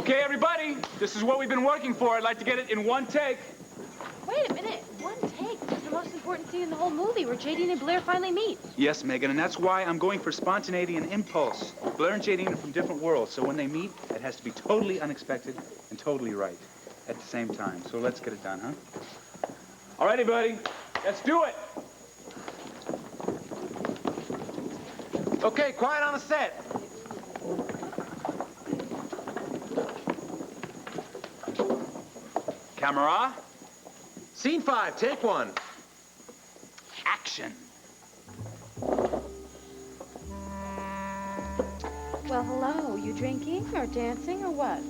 Okay, everybody, this is what we've been working for. I'd like to get it in one take. Wait a minute. One take. This is the most important scene in the whole movie where Jadine and Blair finally meet. Yes, Megan, and that's why I'm going for spontaneity and impulse. Blair and Jadine are from different worlds, so when they meet, it has to be totally unexpected and totally right at the same time. So let's get it done, huh? All right, everybody, let's do it. Okay, quiet on the set. Camera. Scene 5, take 1. Action. Well, hello. You drinking or dancing or what?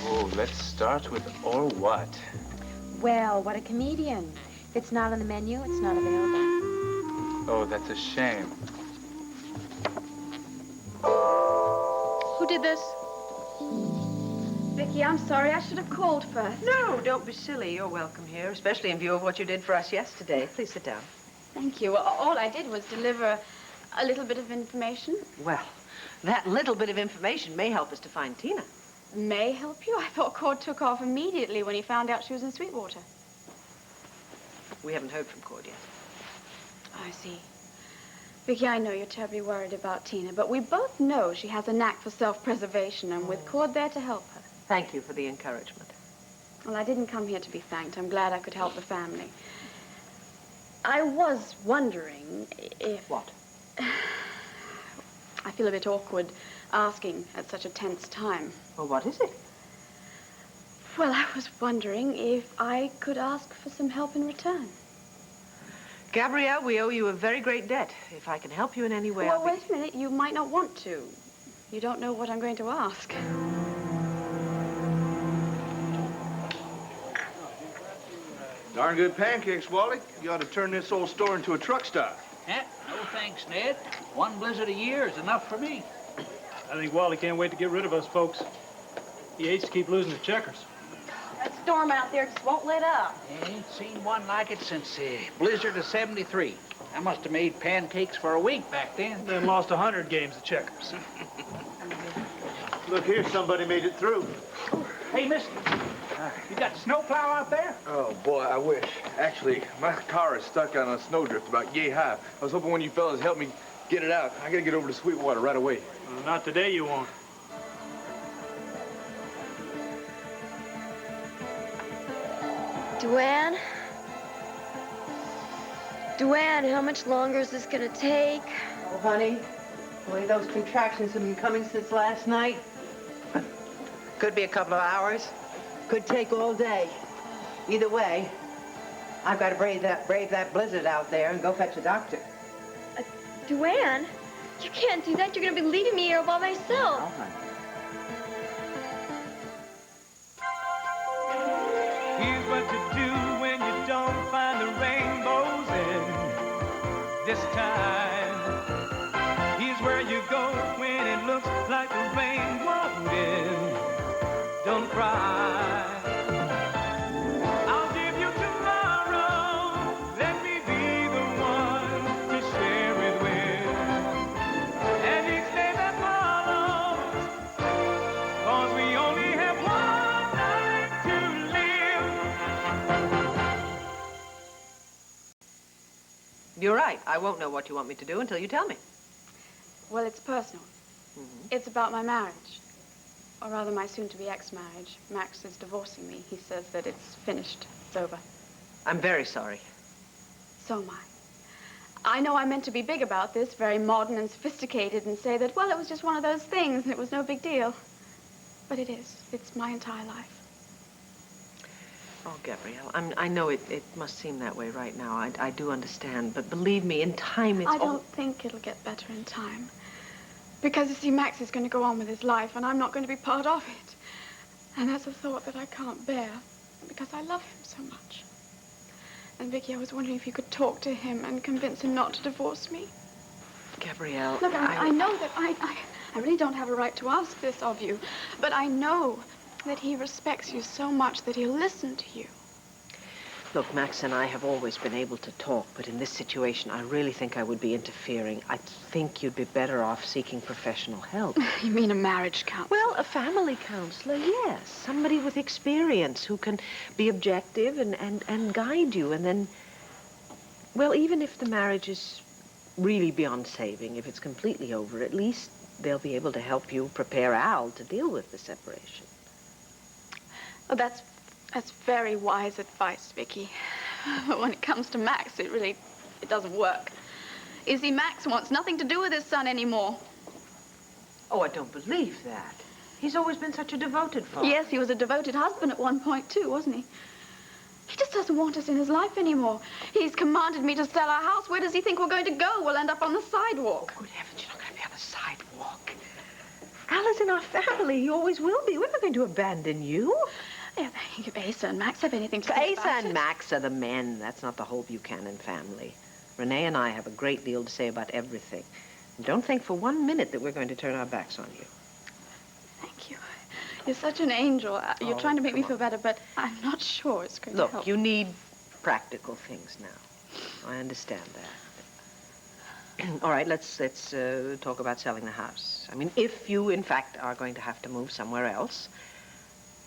Oh, let's start with or what? Well, what a comedian. If it's not on the menu, it's not available. Oh, that's a shame. Who did this? Vicky, I'm sorry. I should have called first. No, don't be silly. You're welcome here, especially in view of what you did for us yesterday. Please sit down. Thank you. All I did was deliver a little bit of information. Well, that little bit of information may help us to find Tina. May help you? I thought Cord took off immediately when he found out she was in Sweetwater. We haven't heard from Cord yet. I see. Vicky, I know you're terribly worried about Tina, but we both know she has a knack for self-preservation, and with Cord there to help her. Thank you for the encouragement. Well, I didn't come here to be thanked. I'm glad I could help the family. I was wondering if... What? I feel a bit awkward asking at such a tense time. Well, what is it? Well, I was wondering if I could ask for some help in return. Gabrielle, we owe you a very great debt. If I can help you in any way, Well, wait a minute. You might not want to. You don't know what I'm going to ask. Darn good pancakes, Wally. You ought to turn this old store into a truck stop. No thanks, Ned. One blizzard a year is enough for me. I think Wally can't wait to get rid of us, folks. He hates to keep losing to checkers. That storm out there just won't let up. Ain't seen one like it since the blizzard of '73. I must have made pancakes for a week back then. Then lost 100 games of checkers. Look here, somebody made it through. Hey, mister, you got the snowplow out there? Oh, boy, I wish. Actually, my car is stuck on a snowdrift about yay high. I was hoping one of you fellas help me get it out. I gotta get over to Sweetwater right away. Not today, you won't. Duane? Duane, how much longer is this gonna take? Oh, honey, the way those contractions have been coming since last night. Could be a couple of hours. Could take all day. Either way, I've got to brave that blizzard out there and go fetch a doctor. Duane? You can't do that. You're gonna be leaving me here all by myself. Oh, honey. Here's what you do when you don't find the rainbows in this time. Here's where you go when it looks like the rain won't end. Don't cry. I'll give you tomorrow. Let me be the one to share it with. And each day that follows, 'cause we only have one night to live. You're right. I won't know what you want me to do until you tell me. Well, it's personal. It's about my marriage. Or rather, my soon-to-be ex-marriage. Max is divorcing me. He says that it's finished. It's over. I'm very sorry. So am I. I know I meant to be big about this, very modern and sophisticated, and say that, well, it was just one of those things, and it was no big deal. But it is. It's my entire life. Oh, Gabrielle, I know it must seem that way right now. I do understand, but believe me, in time it's I don't think it'll get better in time. Because, you see, Max is going to go on with his life, and I'm not going to be part of it. And that's a thought that I can't bear, because I love him so much. And, Vicky, I was wondering if you could talk to him and convince him not to divorce me. Gabrielle, Look, I know that I really don't have a right to ask this of you, but I know that he respects you so much that he'll listen to you. Look, Max and I have always been able to talk, but in this situation, I really think I would be interfering. I think you'd be better off seeking professional help. You mean a marriage counselor? Well, a family counselor, yes. Somebody with experience who can be objective and guide you. And then, well, even if the marriage is really beyond saving, if it's completely over, at least they'll be able to help you prepare Al to deal with the separation. Oh, that's very wise advice, Vicky. But when it comes to Max, it doesn't work. You see, Max wants nothing to do with his son anymore. Oh, I don't believe that. He's always been such a devoted father. Yes, he was a devoted husband at one point, too, wasn't he? He just doesn't want us in his life anymore. He's commanded me to sell our house. Where does he think we're going to go? We'll end up on the sidewalk. Oh, good heavens, you're not going to be on the sidewalk. Al is in our family. He always will be. We're not going to abandon you. Yeah, if Asa and Max have anything to say Asa about and it. Max are the men. That's not the whole Buchanan family. Renee and I have a great deal to say about everything. And don't think for 1 minute that we're going to turn our backs on you. Thank you. You're such an angel. You're trying to make me feel better, but I'm not sure it's going to help. Look, you need practical things now. I understand that. All right, let's talk about selling the house. I mean, if you, in fact, are going to have to move somewhere else,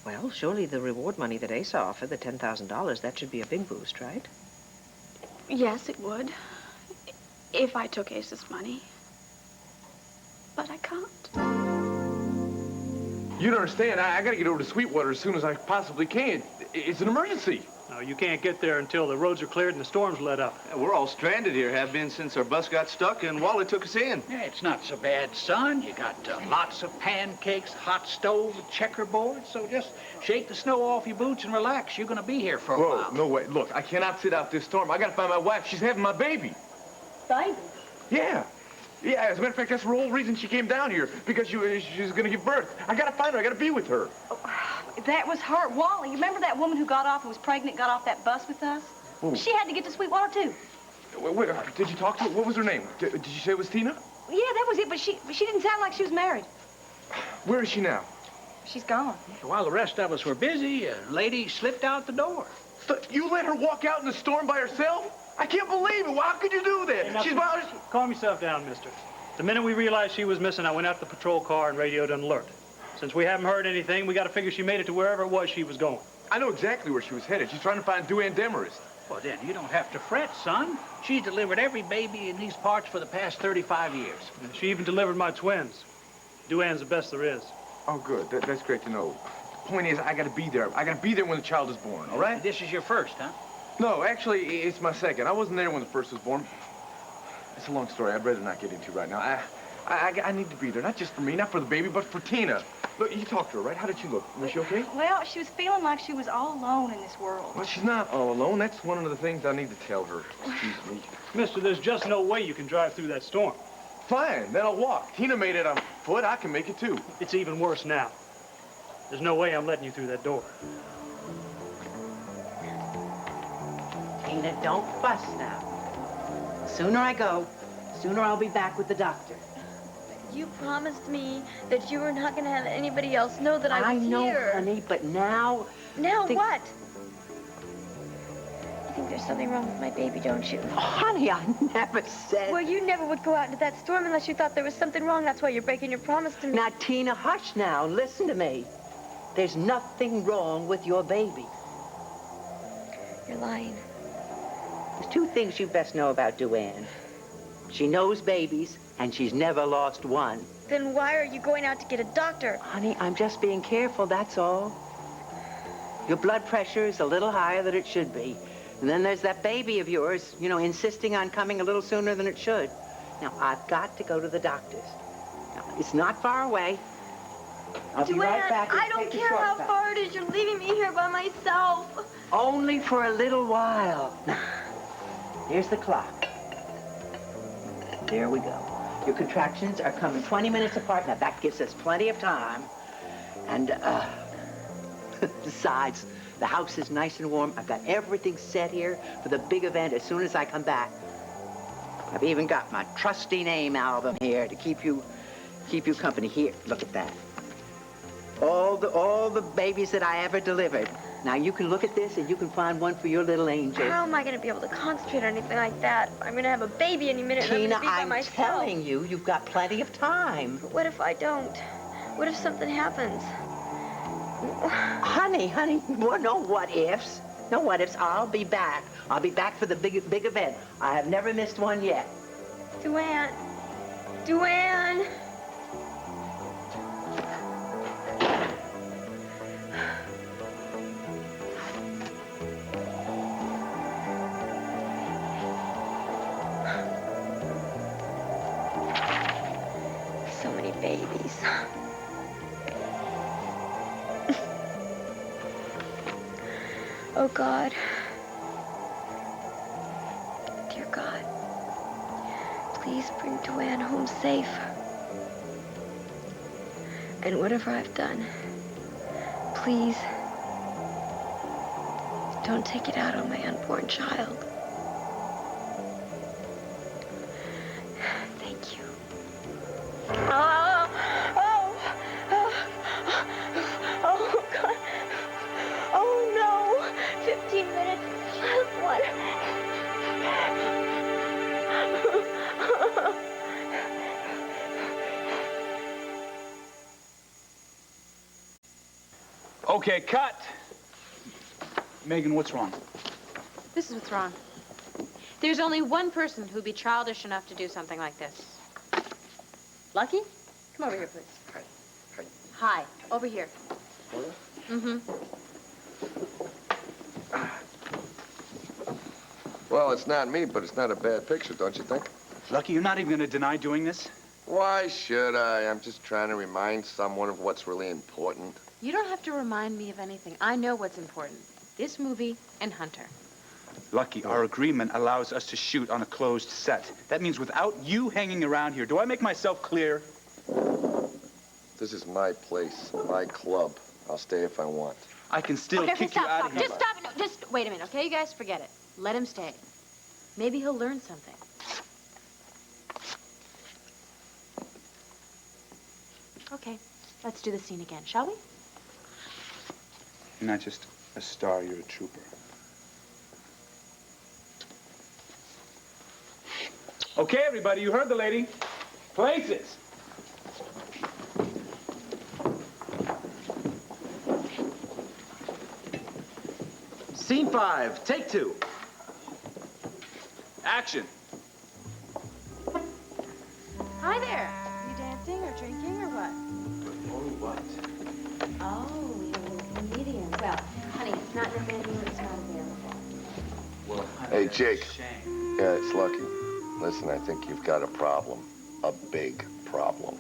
well, surely the reward money that Asa offered, the $10,000, that should be a big boost, right? Yes, it would. If I took Asa's money. But I can't. You don't understand. I got to get over to Sweetwater as soon as I possibly can. It's an emergency. No, you can't get there until the roads are cleared and the storm's let up. Yeah, we're all stranded here, have been since our bus got stuck and Wally took us in. Yeah, it's not so bad, son. You got lots of pancakes, hot stove, checkerboard. So just shake the snow off your boots and relax. You're going to be here for a while. Whoa, no way. Look, I cannot sit out this storm. I got to find my wife. She's having my baby. Baby? Yeah. Yeah, as a matter of fact, that's the whole reason she came down here, because she was going to give birth. I got to find her. I got to be with her. That was her, Wally. You remember that woman who got off, who was pregnant, got off that bus with us? Who? She had to get to Sweetwater, too. Wait, did you talk to her? What was her name? Did you say it was Tina? Yeah, that was it, but she didn't sound like she was married. Where is she now? She's gone. While the rest of us were busy, a lady slipped out the door. You let her walk out in the storm by herself? I can't believe it. How could you do that? Hey, now, She's calm yourself down, mister. The minute we realized she was missing, I went out to the patrol car and radioed an alert. Since we haven't heard anything, we got to figure she made it to wherever it was she was going. I know exactly where she was headed. She's trying to find Duane Demarest. Well, then, you don't have to fret, son. She's delivered every baby in these parts for the past 35 years. And she even delivered my twins. Duane's the best there is. Oh, good. That's great to know. The point is, I got to be there. I got to be there when the child is born, all right? This is your first, huh? No, actually, it's my second. I wasn't there when the first was born. It's a long story I'd rather not get into right now. I need to be there, not just for me, not for the baby, but for Tina. Look, you talked to her, right? How did she look? Was she okay? Well, she was feeling like she was all alone in this world. Well, she's not all alone. That's one of the things I need to tell her. Excuse me. Mister, there's just no way you can drive through that storm. Fine, then I'll walk. Tina made it on foot. I can make it, too. It's even worse now. There's no way I'm letting you through that door. Tina, don't fuss now. The sooner I go, the sooner I'll be back with the doctor. You promised me that you were not going to have anybody else know that I was know, here. honey, but now... Now what? You think there's something wrong with my baby, don't you? Oh, honey, I never said... Well, you never would go out into that storm unless you thought there was something wrong. That's why you're breaking your promise to me. Now, Tina, hush now. Listen to me. There's nothing wrong with your baby. You're lying. There's two things you best know about Duane. She knows babies, and she's never lost one. Then why are you going out to get a doctor? Honey, I'm just being careful, that's all. Your blood pressure is a little higher than it should be. And then there's that baby of yours, you know, insisting on coming a little sooner than it should. Now, I've got to go to the doctor's. Now, it's not far away. I'll be right back. I don't care how far it is. You're leaving me here by myself. Only for a little while. Now, here's the clock. There we go. Your contractions are coming 20 minutes apart. Now, that gives us plenty of time. And, besides, the house is nice and warm. I've got everything set here for the big event as soon as I come back. I've even got my trusty name album here to keep you company. Here, look at that. All the babies that I ever delivered. Now, you can look at this and you can find one for your little angel. How am I going to be able to concentrate on anything like that? I'm going to have a baby any minute. Tina, and I'm I'm gonna be by myself. telling you, you've got plenty of time. What if I don't? What if something happens? Honey, no what ifs. No what ifs. I'll be back. I'll be back for the big event. I have never missed one yet. Duane. Duane. So many babies. Oh, God. Dear God, please bring Duane home safe. And whatever I've done, please don't take it out on my unborn child. Thank you. Oh, God. Oh, no. 15 minutes. Last one. Okay, cut. Megan, what's wrong? This is what's wrong. There's only one person who'd be childish enough to do something like this. Lucky? Come over here, please. Hi. Hi. Over here. Mm-hmm. Well, it's not me, but it's not a bad picture, don't you think? Lucky, you're not even going to deny doing this? Why should I? I'm just trying to remind someone of what's really important. You don't have to remind me of anything. I know what's important. This movie and Hunter. Lucky, our agreement allows us to shoot on a closed set. That means without you hanging around here. Do I make myself clear? This is my place, my club. I'll stay if I want. I can still kick you out of here. Just stop. No, just wait a minute, okay, you guys? Forget it. Let him stay. Maybe he'll learn something. Okay, let's do the scene again, shall we? You're not just a star, you're a trooper. Okay, everybody, you heard the lady. Places. Scene 5, take 2. Action. Hi there. You dancing or drinking or what? Oh, what? Oh, you're a comedian. Well, honey, it's not in the menu, it's not available. Well, Hey, Jake. Shame. Yeah, it's Lucky. Listen, I think you've got a problem. A big problem.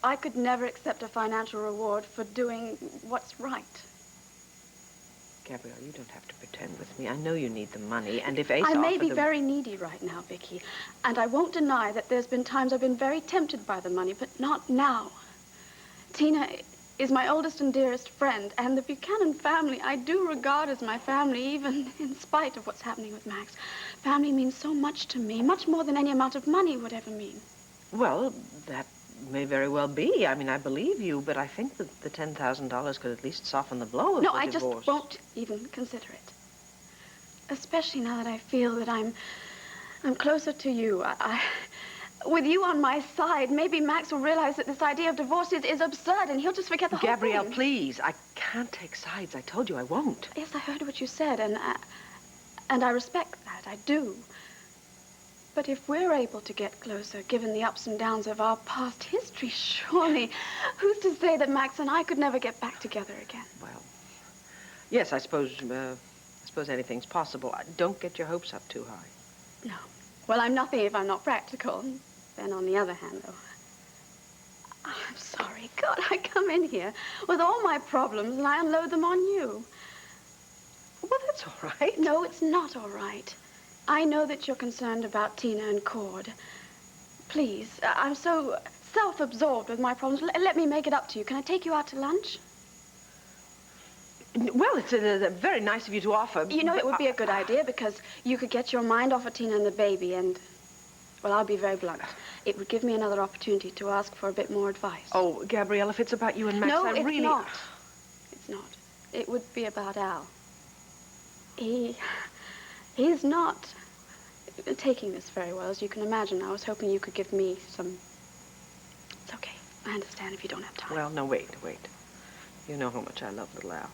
I could never accept a financial reward for doing what's right. Gabrielle, you don't have to pretend with me. I know you need the money, and if Ace I may offered be the... very needy right now, Vicky, and I won't deny that there's been times I've been very tempted by the money, but not now. Tina is my oldest and dearest friend, and the Buchanan family I do regard as my family, even in spite of what's happening with Max. Family means so much to me, much more than any amount of money would ever mean. Well, that may very well be. I mean, I believe you, but I think that the $10,000 could at least soften the blow of No, the I divorce. just won't even consider it. Especially now that I feel that I'm closer to you. With you on my side, maybe Max will realize that this idea of divorce is absurd, and he'll just forget the whole thing. Gabrielle, please. I can't take sides. I told you I won't. Yes, I heard what you said, and I respect that. I do. But if we're able to get closer, given the ups and downs of our past history, surely, who's to say that Max and I could never get back together again? Well, yes, I suppose anything's possible. Don't get your hopes up too high. No. Well, I'm nothing if I'm not practical. Then on the other hand, though, I'm sorry. God, I come in here with all my problems and I unload them on you. Well, that's all right. No, it's not all right. I know that you're concerned about Tina and Cord. Please, I'm so self-absorbed with my problems. Let me make it up to you. Can I take you out to lunch? Well, it's very nice of you to offer. You know, it would be a good idea because you could get your mind off of Tina and the baby and, well, I'll be very blunt. It would give me another opportunity to ask for a bit more advice. Oh, Gabrielle, if it's about you and Max, no, I really... No, it's not. It's not. it would be about Al. He's not taking this very well, as you can imagine. I was hoping you could give me some... It's okay. I understand if you don't have time. Well, no, wait. You know how much I love little Al.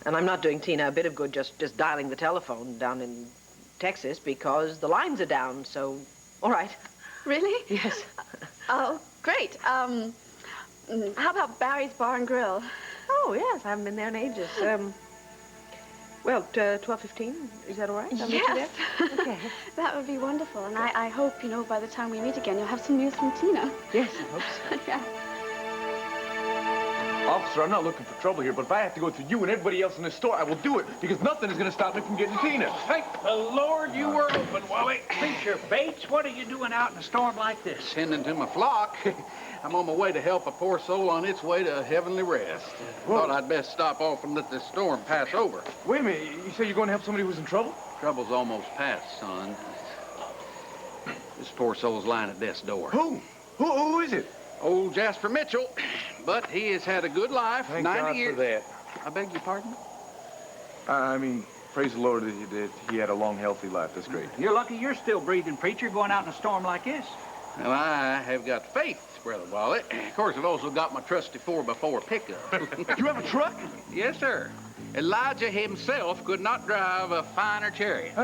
And I'm not doing Tina a bit of good just dialing the telephone down in Texas because the lines are down, so... All right. Really? Yes. Oh, great. How about Barry's Bar and Grill? Oh, yes. I haven't been there in ages. Well, 12:15. Is that all right? I'll meet you there? Yes. Okay. That would be wonderful. And I hope, you know, by the time we meet again, you'll have some news from Tina. Yes, I hope so. Yeah. Officer, I'm not looking for trouble here, but if I have to go through you and everybody else in this store, I will do it, because nothing is going to stop me from getting Tina. Thank the Lord you were open, Wally. Fisher Bates, what are you doing out in a storm like this? Tending to my flock. I'm on my way to help a poor soul on its way to heavenly rest. Thought I'd best stop off and let this storm pass over. Wait a minute, you say you're going to help somebody who's in trouble? Trouble's almost past, son. This poor soul's lying at death's door. Who is it? Old Jasper Mitchell. But he has had a good life. Thank 90 God years. for that. I beg your pardon? I mean, praise the Lord that he had a long, healthy life. That's great. You're lucky you're still breathing, preacher, going out in a storm like this. Well, I have got faith, Brother Wally. Of course, I've also got my trusty 4x4 pickup. You have a truck? Yes, sir. Elijah himself could not drive a finer chariot.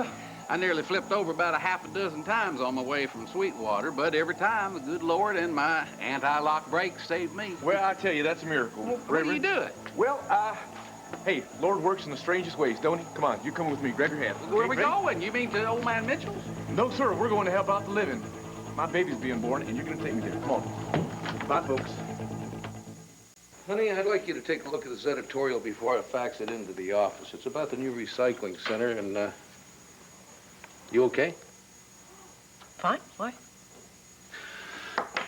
I nearly flipped over about a half a dozen times on my way from Sweetwater, but every time the good Lord and my anti-lock brakes saved me. Well, I tell you, that's a miracle. Well, what are you doing? Well, hey, Lord works in the strangest ways, don't he? Come on, you come with me. Grab your hand. Where are we going? You mean to old man Mitchell's? No, sir. We're going to help out the living. My baby's being born, and you're going to take me there. Come on. Bye, folks. Honey, I'd like you to take a look at this editorial before I fax it into the office. It's about the new recycling center, and, you okay? Fine. Why?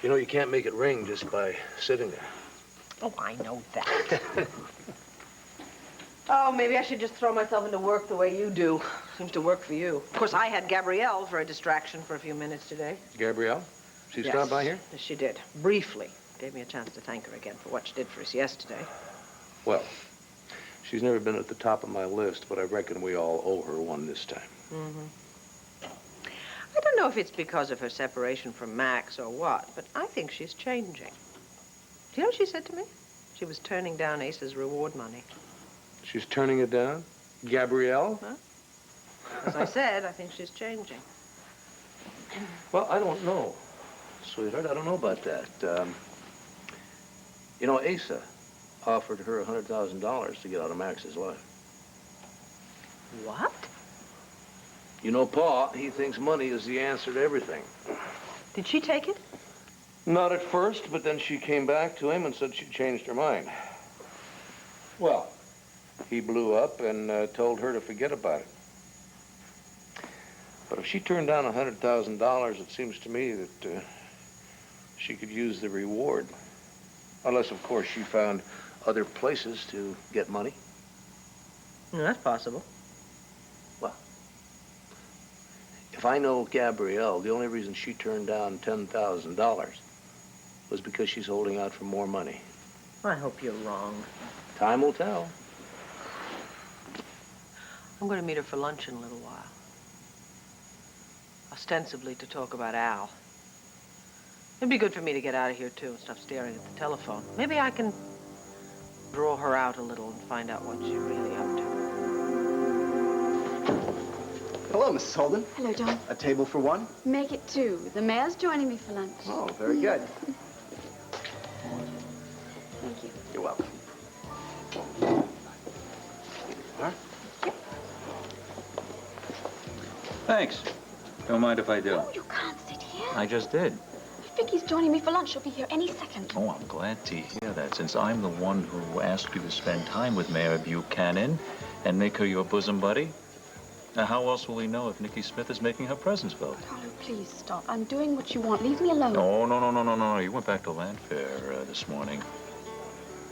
You know, you can't make it ring just by sitting there. Oh, I know that. Oh, maybe I should just throw myself into work the way you do. Seems to work for you. Of course, I had Gabrielle for a distraction for a few minutes today. Gabrielle? She Yes. stopped by here? Yes, she did. Briefly. Gave me a chance to thank her again for what she did for us yesterday. Well, she's never been at the top of my list, but I reckon we all owe her one this time. Mm-hmm. I don't know if it's because of her separation from Max or what, but I think she's changing. Do you know what she said to me? She was turning down Ace's reward money. She's turning it down? Gabrielle? Huh? As I said, I think she's changing. Well, I don't know, sweetheart. I don't know about that. You know, Asa offered her $100,000 to get out of Max's life. What? You know, Pa, he thinks money is the answer to everything. Did she take it? Not at first, but then she came back to him and said she changed her mind. Well, he blew up and told her to forget about it. But if she turned down $100,000, it seems to me that she could use the reward. Unless, of course, she found other places to get money. No, that's possible. Well, if I know Gabrielle, the only reason she turned down $10,000 was because she's holding out for more money. I hope you're wrong. Time will tell. I'm going to meet her for lunch in a little while. Ostensibly to talk about Al. It'd be good for me to get out of here, too, and stop staring at the telephone. Maybe I can draw her out a little and find out what she's really up to. Hello, Mrs. Holden. Hello, John. A table for one? Make it 2. The mayor's joining me for lunch. Oh, very good. Thank you. You're welcome. Huh? Thanks. Don't mind if I do. Oh, you can't sit here. I just did. Vicky's joining me for lunch. She'll be here any second. Oh, I'm glad to hear that, since I'm the one who asked you to spend time with Mayor Buchanan and make her your bosom buddy. Now, how else will we know if Nikki Smith is making her presence felt? Carlo, please stop. I'm doing what you want. Leave me alone. No. You went back to Landfair this morning.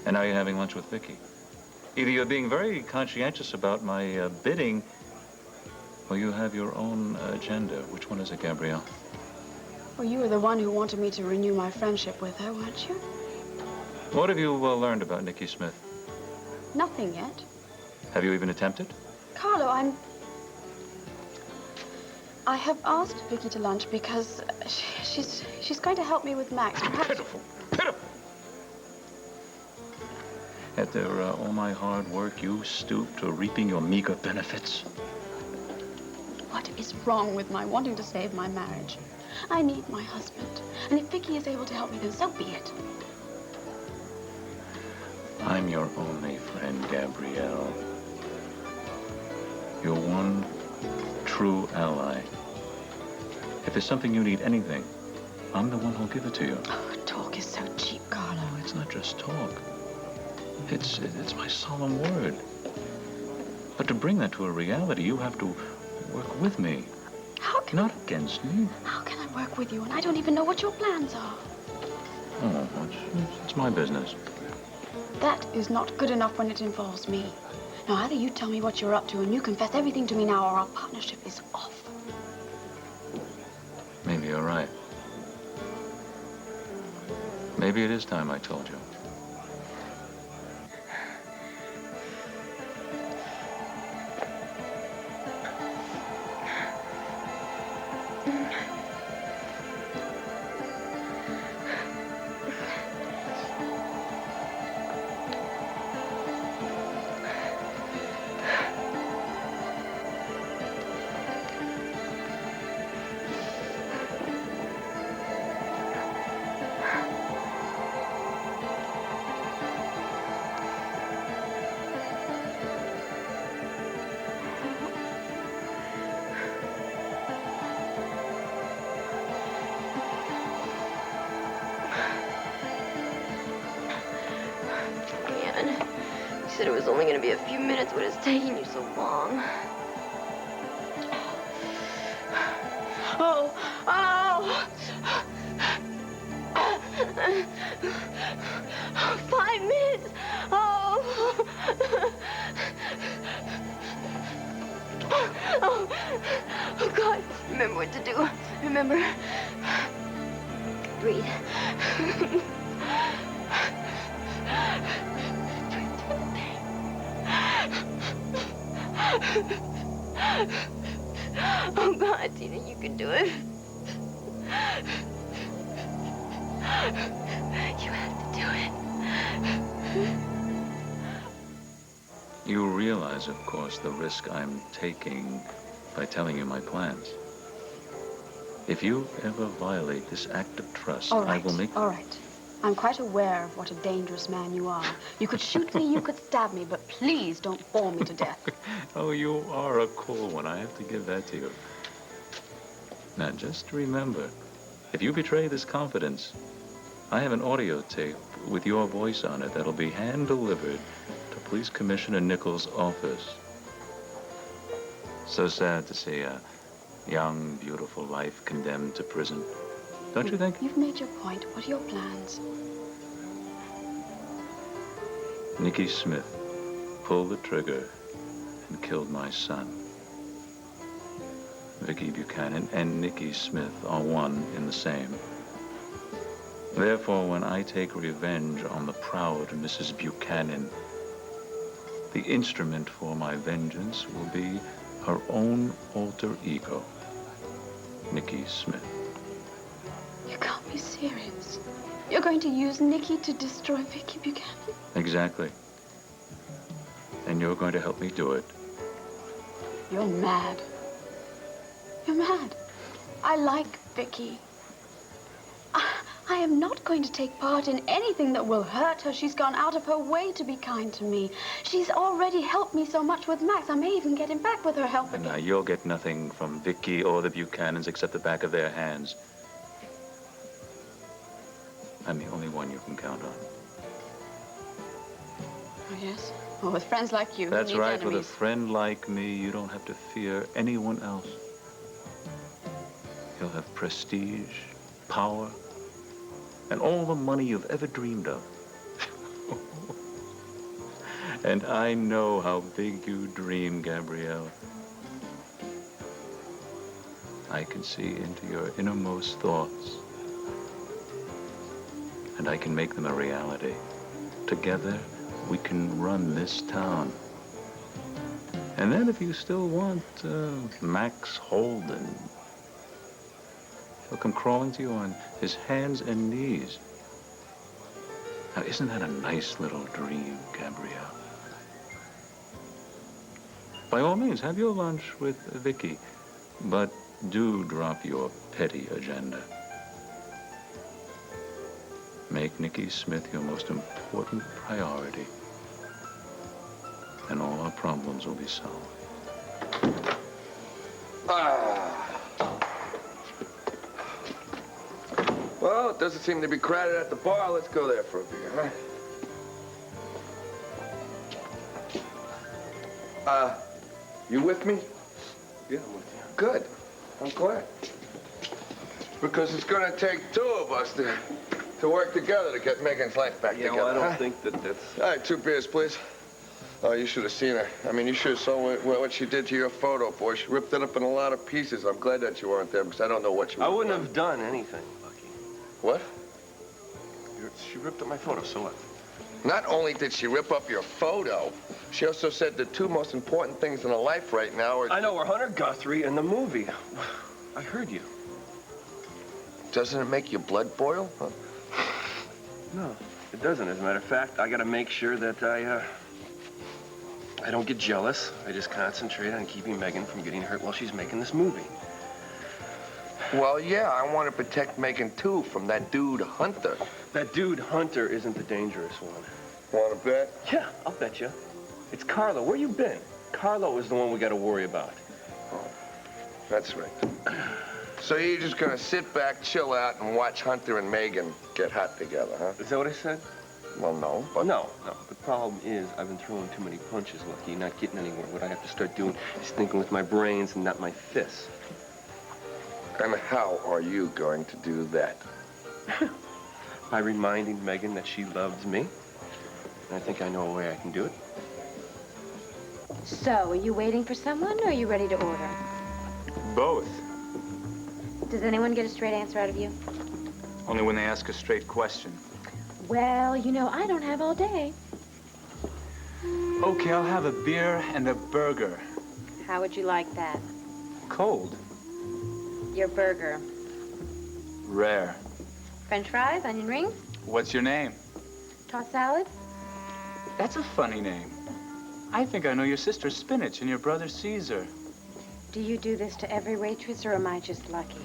And now you're having lunch with Vicky. Either you're being very conscientious about my bidding, or you have your own agenda. Which one is it, Gabrielle? Well, you were the one who wanted me to renew my friendship with her, weren't you? What have you learned about Nikki Smith? Nothing yet. Have you even attempted? Carlo, I have asked Vicky to lunch because she's going to help me with Max. Perhaps... Pitiful, pitiful. After all my hard work, you stoop to reaping your meager benefits. What is wrong with my wanting to save my marriage? I need my husband. And if Vicky is able to help me, then so be it. I'm your only friend, Gabrielle. Your one true ally. If there's something you need, anything, I'm the one who'll give it to you. Oh, talk is so cheap, Carlo. It's not just talk. It's my solemn word. But to bring that to a reality, you have to work with me. How can Not against me. How can I work with you when I don't even know what your plans are? Oh, it's my business. That is not good enough when it involves me. Now, either you tell me what you're up to and you confess everything to me now, or our partnership is off. Maybe you're right. Maybe it is time I told you. You said it was only going to be a few minutes. What is taking you so long? Oh! 5 minutes! Oh! Oh, God. Remember what to do. Remember. Breathe. Oh, God, Tina, you can do it. You have to do it. You realize, of course, the risk I'm taking by telling you my plans. If you ever violate this act of trust, All right, I will make... all right. I'm quite aware of what a dangerous man you are. You could shoot me, you could stab me, but please don't bore me to death. Oh, you are a cool one. I have to give that to you. Now, just remember, if you betray this confidence, I have an audio tape with your voice on it that'll be hand-delivered to Police Commissioner Nichols' office. So sad to see a young, beautiful life condemned to prison. Don't you think? You've made your point. What are your plans? Nikki Smith pulled the trigger and killed my son. Vicky Buchanan and Nikki Smith are one in the same. Therefore, when I take revenge on the proud Mrs. Buchanan, the instrument for my vengeance will be her own alter ego, Nikki Smith. You can't be serious. You're going to use Nikki to destroy Vicky Buchanan? Exactly. And you're going to help me do it. You're mad. You're mad. I like Vicky. I am not going to take part in anything that will hurt her. She's gone out of her way to be kind to me. She's already helped me so much with Max. I may even get him back with her help again. Now, you'll get nothing from Vicky or the Buchanans except the back of their hands. I'm the only one you can count on. Oh, yes? Well, with friends like you, That's who need right. enemies. With a friend like me, you don't have to fear anyone else. You'll have prestige, power, and all the money you've ever dreamed of. And I know how big you dream, Gabrielle. I can see into your innermost thoughts. And I can make them a reality. Together, we can run this town. And then if you still want Max Holden, he'll come crawling to you on his hands and knees. Now, isn't that a nice little dream, Gabrielle? By all means, have your lunch with Vicky, but do drop your petty agenda. Make Nikki Smith your most important priority, and all our problems will be solved. Well, it doesn't seem to be crowded at the bar. Let's go there for a beer, huh? You with me? Yeah, I'm with you. Good. I'm glad. Because it's gonna take two of us to work together to get Megan's life back together. Well, I don't huh? think that's... All right, 2 beers, please. Oh, you should have seen her. I mean, you should have saw what she did to your photo, boy. She ripped it up in a lot of pieces. I'm glad that you weren't there because I don't know what you I wouldn't have done anything, Lucky. What? She ripped up my photo, so what? Not only did she rip up your photo, she also said the two most important things in her life right now are... I know, we're Hunter Guthrie and the movie. I heard you. Doesn't it make your blood boil? Huh? No, it doesn't. As a matter of fact, I gotta make sure that I don't get jealous. I just concentrate on keeping Megan from getting hurt while she's making this movie. Well, yeah, I want to protect Megan, too, from that dude Hunter. That dude Hunter isn't the dangerous one. Want to bet? Yeah, I'll bet you. It's Carlo. Where you been? Carlo is the one we gotta worry about. Oh, that's right. So you're just gonna sit back, chill out, and watch Hunter and Megan get hot together, huh? Is that what I said? Well, no, but... No. The problem is I've been throwing too many punches, Lucky, not getting anywhere. What I have to start doing is thinking with my brains and not my fists. And how are you going to do that? By reminding Megan that she loves me. And I think I know a way I can do it. So, are you waiting for someone, or are you ready to order? Both. Does anyone get a straight answer out of you? Only when they ask a straight question. Well, you know, I don't have all day. Okay, I'll have a beer and a burger. How would you like that? Cold. Your burger. Rare. French fries, onion rings, What's your name? tossed salad. That's a funny name. I think I know your sister Spinach and your brother Caesar. Do you do this to every waitress, or am I just lucky?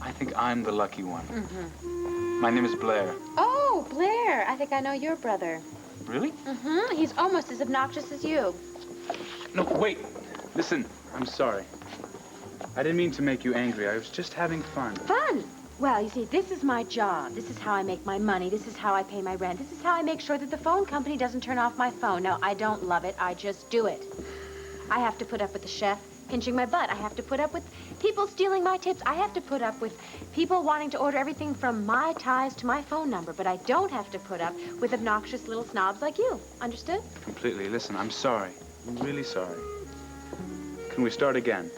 I think I'm the lucky one. Mm-hmm. My name is Blair. Oh, Blair. I think I know your brother. Really? Mm-hmm. He's almost as obnoxious as you. No, wait. Listen, I'm sorry. I didn't mean to make you angry. I was just having fun. Fun? Well, you see, this is my job. This is how I make my money. This is how I pay my rent. This is how I make sure that the phone company doesn't turn off my phone. No, I don't love it. I just do it. I have to put up with the chef pinching my butt. I have to put up with people stealing my tips. I have to put up with people wanting to order everything from my ties to my phone number. But I don't have to put up with obnoxious little snobs like you. Understood? Completely. Listen, I'm sorry. I'm really sorry. Can we start again?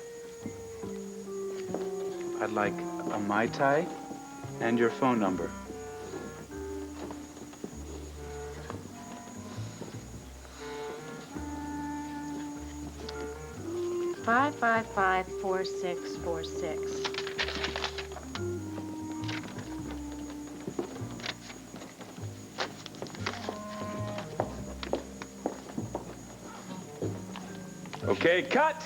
I'd like a Mai Tai and your phone number. Five 4646. Okay, cut.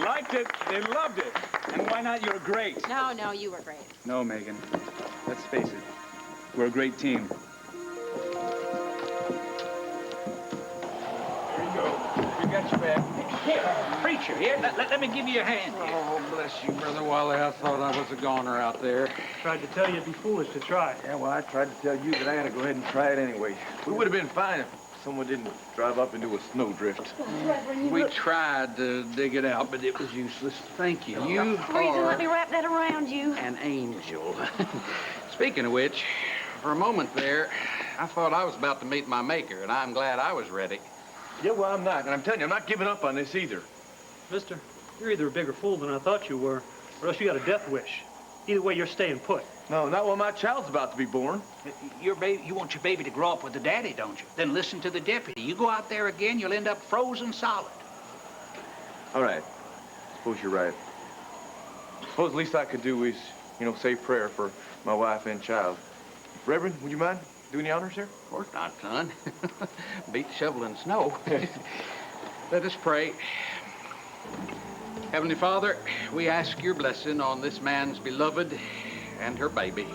Liked it. They loved it. And why not? You're great. No, you were great. No, Megan. Let's face it. We're a great team. Here you go. You got your bag. Here, preacher, here. Let me give you a hand. Oh, bless you, Brother Wally. I thought I was a goner out there. Tried to tell you it'd be foolish to try. Yeah, well, I tried to tell you that I had to go ahead and try it anyway. We would have been fine if someone didn't drive up into a snowdrift. We tried to dig it out, but it was useless. Thank you. You Reason, let me are wrap that around you. an angel. Speaking of which, for a moment there, I thought I was about to meet my maker, and I'm glad I was ready. Yeah, well, I'm not. And I'm telling you, I'm not giving up on this either. Mister, You're either a bigger fool than I thought you were, or else you got a death wish. Either way, you're staying put. No, not when my child's about to be born. Your baby, you want your baby to grow up with the daddy, don't you? Then listen to the deputy. You go out there again, you'll end up frozen solid. All right. Suppose you're right. Suppose the least I could do is, you know, say prayer for my wife and child. Reverend, would you mind doing the honors here? Of course not, son. Beat the shovel in the snow. Let us pray. Heavenly Father, we ask your blessing on this man's beloved and her baby.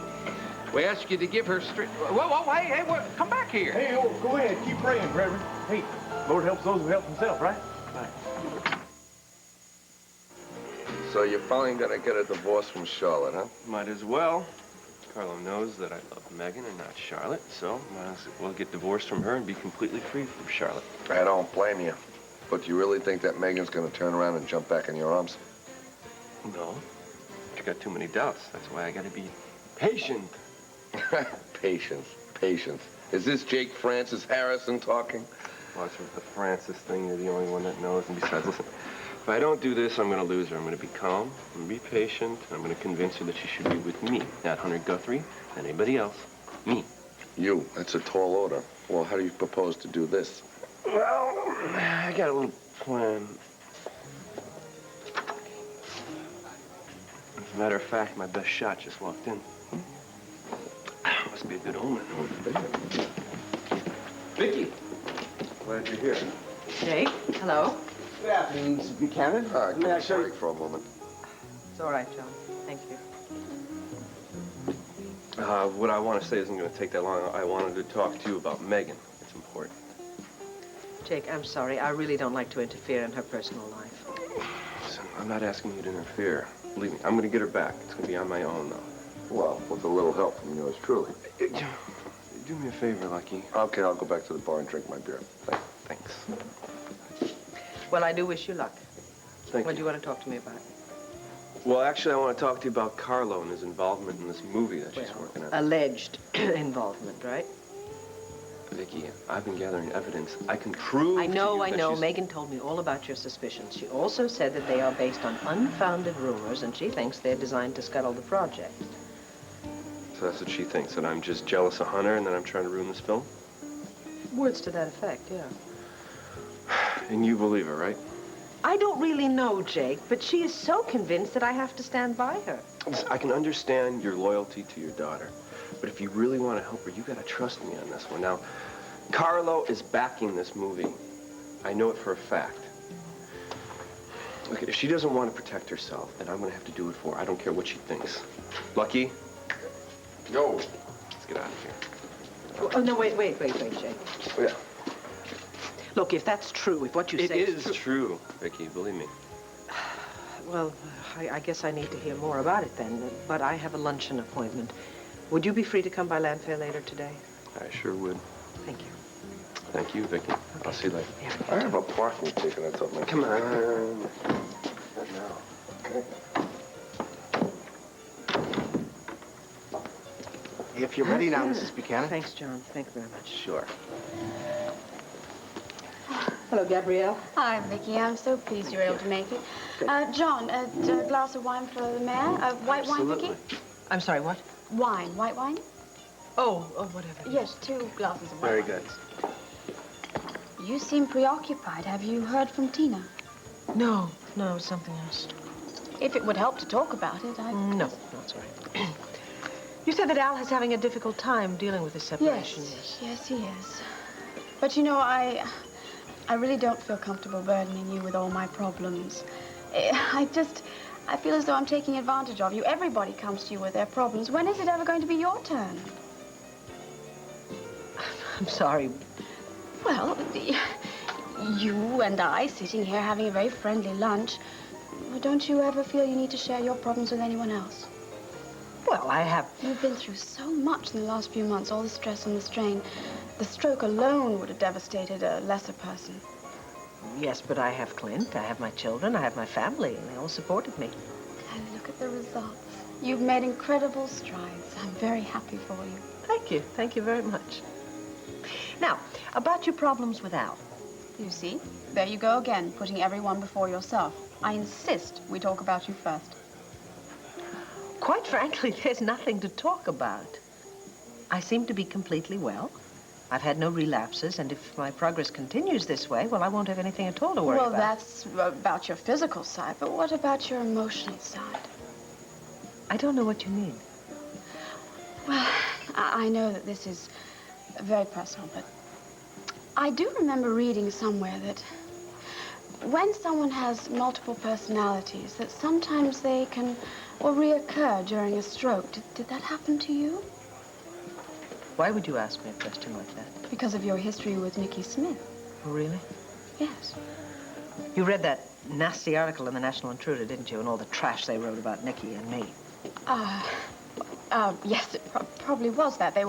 We ask you to give her strength. Whoa, hey, come back here. Hey, go ahead. Keep praying, Reverend. Hey, Lord helps those who help themselves, right? So you're finally gonna get a divorce from Charlotte, huh? Might as well. Carlo knows that I love Megan and not Charlotte, so might as well get divorced from her and be completely free from Charlotte. I don't blame you. But you really think that Megan's gonna turn around and jump back in your arms? No. You got too many doubts. That's why I gotta be patient. Patience, patience. Is this Jake Francis Harrison talking? Watch with the Francis thing. You're the only one that knows. And besides, listen, if I don't do this, I'm gonna lose her. I'm gonna be calm, I'm gonna be patient, I'm gonna convince her that she should be with me, not Hunter Guthrie, not anybody else. Me. You, that's a tall order. Well, how do you propose to do this? Well, I got a little plan. As a matter of fact, my best shot just walked in. Must be a good omen. Vicky, glad you're here. Jake, hello. Good afternoon, Mrs. Buchanan. All right, May I give show me a you? break for a moment. It's all right, John. Thank you. What I want to say isn't going to take that long. I wanted to talk to you about Megan. It's important. Jake, I'm sorry. I really don't like to interfere in her personal life. Listen, I'm not asking you to interfere. Believe me, I'm going to get her back. It's going to be on my own, though. Well, with a little help from yours truly. Do me a favor, Lucky. Okay, I'll go back to the bar and drink my beer. Thanks. Well, I do wish you luck. Thank What you. do you want to talk to me about? Well, actually, I want to talk to you about Carlo and his involvement in this movie that she's working on. Alleged involvement, right? Vicky, I've been gathering evidence. I can prove I know. to you that she's... Megan told me all about your suspicions. She also said that they are based on unfounded rumors, and she thinks they're designed to scuttle the project. So that's what she thinks, that I'm just jealous of Hunter and that I'm trying to ruin this film? Words to that effect, yeah. And you believe her, right? I don't really know, Jake, but she is so convinced that I have to stand by her. Listen, I can understand your loyalty to your daughter, but if you really want to help her, you got to trust me on this one. Now, Carlo is backing this movie. I know it for a fact. Look, if she doesn't want to protect herself, then I'm going to have to do it for her. I don't care what she thinks. Lucky? Yo. Let's get out of here. Oh, no, wait, Jake. Oh, yeah. Look, if that's true, if what you say is true, Vicky, believe me. Well, I guess I need to hear more about it then, but I have a luncheon appointment. Would you be free to come by Landfair later today? I sure would. Thank you. Thank you, Vicky. Okay. I'll see you later. Yeah. I have a parking ticket. That's up my... Come on. Not now. Okay. If you're ready now, Mrs. Buchanan. Thanks, John. Thank you very much. Sure. Hello, Gabrielle. Hi, Vicky. I'm so pleased you were able to make it. John, a glass of wine for the mayor? White wine, Vicky? I'm sorry, what? Wine. White wine? Oh, whatever. Yes, 2 glasses of white Very wine. good. You seem preoccupied. Have you heard from Tina? No, it's something else. If it would help to talk about it, No, it's all right. You said that Al is having a difficult time dealing with his separation. Yes, he is. But, you know, I really don't feel comfortable burdening you with all my problems. I feel as though I'm taking advantage of you. Everybody comes to you with their problems. When is it ever going to be your turn? I'm sorry. Well, you and I sitting here having a very friendly lunch. Don't you ever feel you need to share your problems with anyone else? Well, I have... You've been through so much in the last few months, all the stress and the strain. The stroke alone would have devastated a lesser person. Yes, but I have Clint, I have my children, I have my family, and they all supported me. And look at the results. You've made incredible strides. I'm very happy for you. Thank you very much. Now, about your problems with Al. You see? There you go again, putting everyone before yourself. I insist we talk about you first. Quite frankly, there's nothing to talk about. I seem to be completely well. I've had no relapses, and if my progress continues this way, well, I won't have anything at all to worry Well, about. that's about your physical side, but what about your emotional side? I don't know what you mean. Well, I know that this is very personal, but I do remember reading somewhere that when someone has multiple personalities, that sometimes they can, reoccur during a stroke. Did that happen to you? Why would you ask me a question like that? Because of your history with Nicky Smith. Oh, really? Yes. You read that nasty article in the National Intruder, didn't you? And all the trash they wrote about Nicky and me. Yes, it probably was that. They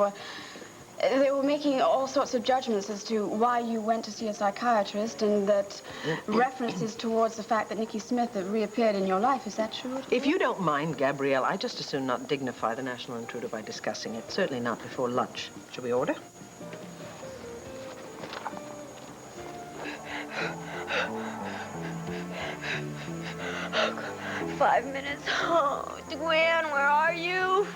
were making all sorts of judgments as to why you went to see a psychiatrist, and that references towards the fact that Nicky Smith had reappeared in your life. Is that true? If you don't mind, Gabrielle, I just as soon not dignify the National Intruder by discussing it. Certainly not before lunch. Shall we order? Oh, 5 minutes. Oh, Gwen, where are you?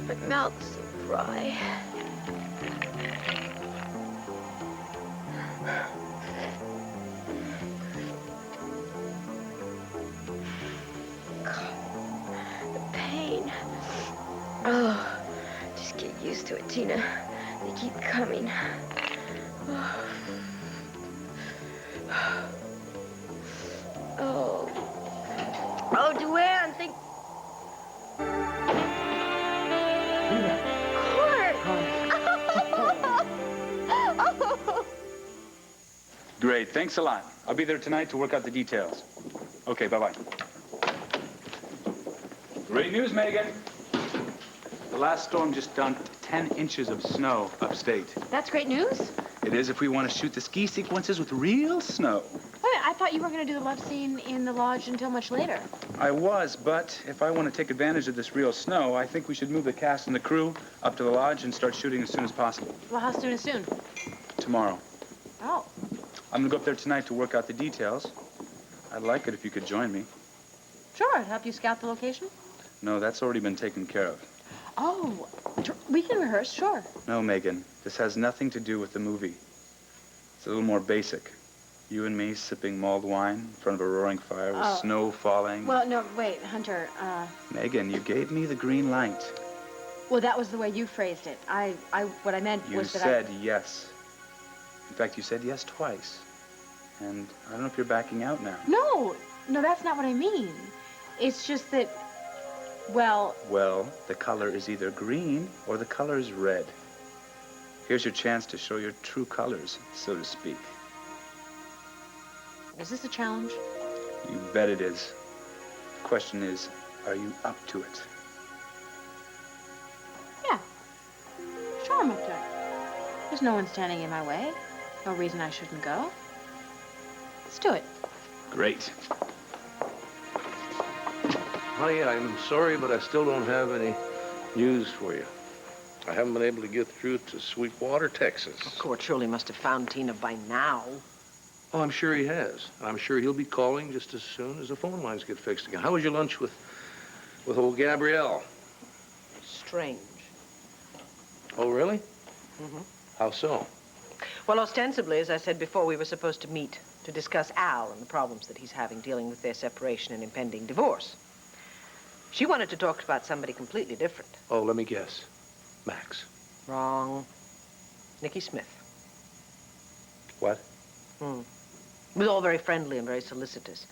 My mouth's so dry. The pain. Oh, just get used to it, Tina. They keep coming. Oh. Oh, Duane, think. Great, thanks a lot. I'll be there tonight to work out the details. Okay, bye-bye. Great news, Megan. The last storm just dumped 10 inches of snow upstate. That's great news. It is if we want to shoot the ski sequences with real snow. Wait, I thought you were going to do the love scene in the lodge until much later. I was, but if I want to take advantage of this real snow, I think we should move the cast and the crew up to the lodge and start shooting as soon as possible. Well, how soon is soon? Tomorrow. Oh. I'm going to go up there tonight to work out the details. I'd like it if you could join me. Sure, I'd help you scout the location. No, that's already been taken care of. Oh, we can rehearse, sure. No, Megan, this has nothing to do with the movie. It's a little more basic. You and me sipping mulled wine in front of a roaring fire with snow falling. Well, no, wait, Hunter, Megan, you gave me the green light. well, that was the way you phrased it. What I meant You was that said yes. In fact, you said yes twice. And I don't know if you're backing out now. No, that's not what I mean. It's just that, well... Well, the color is either green or the color is red. Here's your chance to show your true colors, so to speak. Is this a challenge? You bet it is. The question is, are you up to it? Yeah. Sure, I'm up to it. There's no one standing in my way. No reason I shouldn't go. Let's do it. Great. Honey, I'm sorry, but I still don't have any news for you. I haven't been able to get through to Sweetwater, Texas. Court surely must have found Tina by now. Oh, I'm sure he has. And I'm sure he'll be calling just as soon as the phone lines get fixed again. How was your lunch with old Gabrielle? Strange. Oh, really? Mm-hmm. How so? Well, ostensibly, as I said before, we were supposed to meet to discuss Al and the problems that he's having dealing with their separation and impending divorce. She wanted to talk about somebody completely different. Oh, let me guess. Max. Wrong. Nicky Smith. What? It was all very friendly and very solicitous,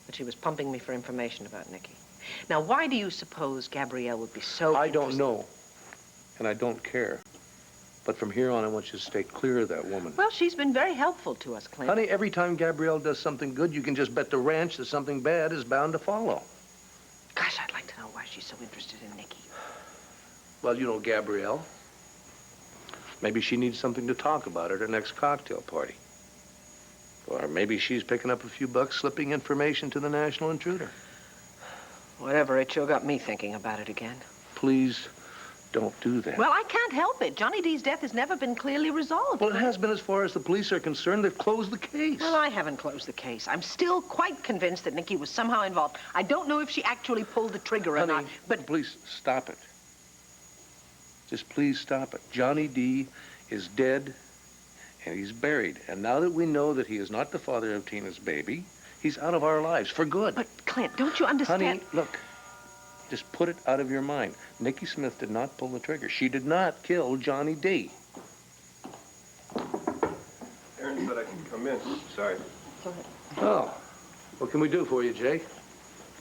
but she was pumping me for information about Nicky. Now, why do you suppose Gabrielle would be so I don't know, and I don't care. But from here on, I want you to stay clear of that woman. Well, she's been very helpful to us, Clint. Honey, every time Gabrielle does something good, you can just bet the ranch that something bad is bound to follow. Gosh, I'd like to know why she's so interested in Nicky. Well, you know Gabrielle. Maybe she needs something to talk about at her next cocktail party. Or maybe she's picking up a few bucks slipping information to the National Intruder. Whatever, it sure got me thinking about it again. Please don't do that. Well, I can't help it. Johnny D's death has never been clearly resolved. Well, it has been as far as the police are concerned. They've closed the case. Well, I haven't closed the case. I'm still quite convinced that Nikki was somehow involved. I don't know if she actually pulled the trigger or not, but... Please, stop it. Just please stop it. Johnny D is dead, and he's buried. And now that we know that he is not the father of Tina's baby, he's out of our lives for good. But, Clint, don't you understand? Honey, look. Just put it out of your mind. Nikki Smith did not pull the trigger. She did not kill Johnny D. Aaron said I could come in. Sorry. Oh. What can we do for you, Jake?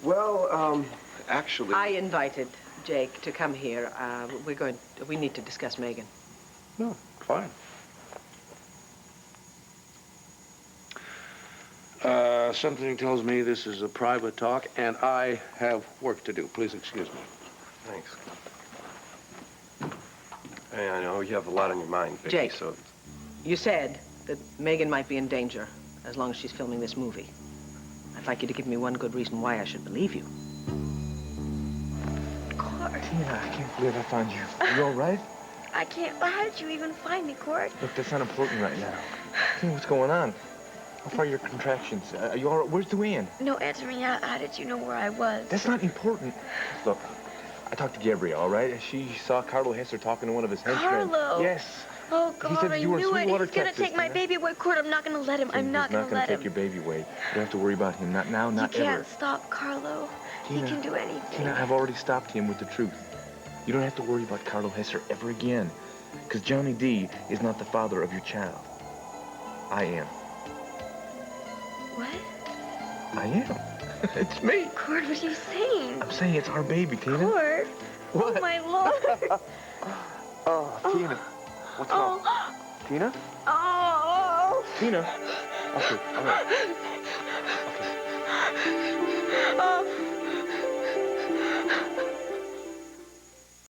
Well, actually... I invited Jake to come here. We need to discuss Megan. No, fine. Something tells me this is a private talk, and I have work to do. Please excuse me. Thanks. Hey, I know you have a lot on your mind, Vicky, Jake, so... You said that Megan might be in danger as long as she's filming this movie. I'd like you to give me one good reason why I should believe you. Cord. Tina, I can't believe I found you. Are you all right? I can't. How did you even find me, Cord? Look, that's not important right now. Tina, what's going on? How far are your contractions? Are you all right? Where's Duane? No, answer me. How did you know where I was? That's not important. Look, I talked to Gabrielle, all right? She saw Carlo Hesser talking to one of his henchmen. Carlo? Yes. Oh, God, He said I you were in knew it. Sweetwater, He's gonna Texas, take my Tina. baby away, Cord. I'm not gonna let him. I'm not gonna let him. He's not gonna take your baby away. You don't have to worry about him. Not now, not You can't ever. stop Carlo. Tina, He can do anything. Tina, I've already stopped him with the truth. You don't have to worry about Carlo Hesser ever again. Because Johnny D is not the father of your child. I am. What? I am. It's me. Cord, what are you saying? I'm saying it's our baby, Tina. Cord. What? Oh, my Lord. Oh, Tina. What's wrong? Tina? Oh. Tina? Okay, all right. Oh.